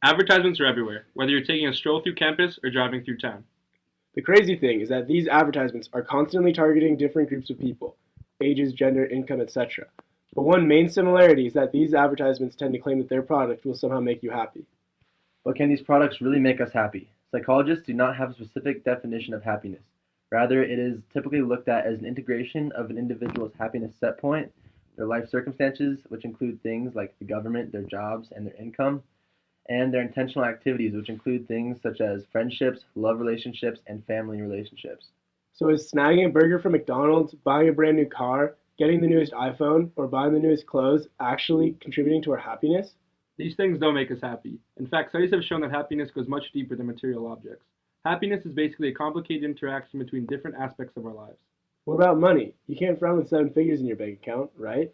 Advertisements are everywhere, whether you're taking a stroll through campus or driving through town. The crazy thing is that these advertisements are constantly targeting different groups of people, ages, gender, income, etc. But one main similarity is that these advertisements tend to claim that their product will somehow make you happy. But can these products really make us happy? Psychologists do not have a specific definition of happiness. Rather, it is typically looked at as an integration of an individual's happiness set point, their life circumstances, which include things like the government, their jobs, and their income, and their intentional activities, which include things such as friendships, love relationships, and family relationships. So is snagging a burger from McDonald's, buying a brand new car, getting the newest iPhone, or buying the newest clothes actually contributing to our happiness? These things don't make us happy. In fact, studies have shown that happiness goes much deeper than material objects. Happiness is basically a complicated interaction between different aspects of our lives. What about money? You can't frown with seven figures in your bank account, right?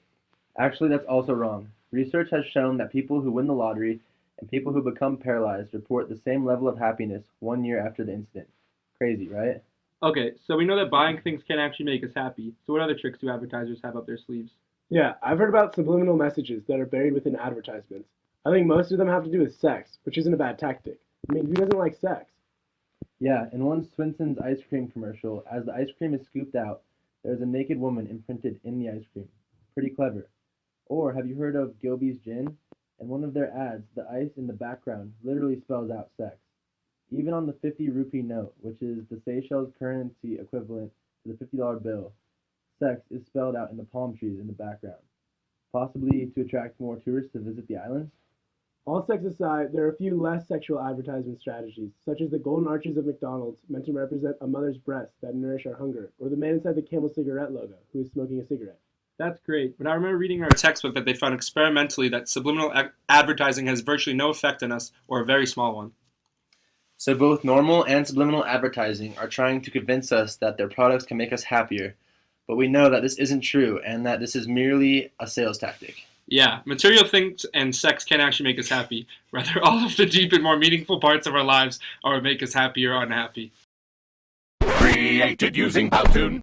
Actually, that's also wrong. Research has shown that people who win the lottery and people who become paralyzed report the same level of happiness 1 year after the incident. Crazy, right? Okay, so we know that buying things can actually make us happy. So what other tricks do advertisers have up their sleeves? Yeah, I've heard about subliminal messages that are buried within advertisements. I think most of them have to do with sex, which isn't a bad tactic. I mean, who doesn't like sex? Yeah, in one Swenson's ice cream commercial, as the ice cream is scooped out, there's a naked woman imprinted in the ice cream. Pretty clever. Or have you heard of Gilby's Gin? In one of their ads, the ice in the background literally spells out sex. Even on the 50 rupee note, which is the Seychelles currency equivalent to the $50 bill, sex is spelled out in the palm trees in the background, possibly to attract more tourists to visit the islands. All sex aside, there are a few less sexual advertisement strategies, such as the golden arches of McDonald's, meant to represent a mother's breasts that nourish our hunger, or the man inside the Camel cigarette logo, who is smoking a cigarette. That's great, but I remember reading in our textbook that they found experimentally that subliminal advertising has virtually no effect on us, or a very small one. So both normal and subliminal advertising are trying to convince us that their products can make us happier, but we know that this isn't true and that this is merely a sales tactic. Yeah, material things and sex can actually make us happy. Rather, all of the deep and more meaningful parts of our lives are what make us happy or unhappy. Created using Powtoon.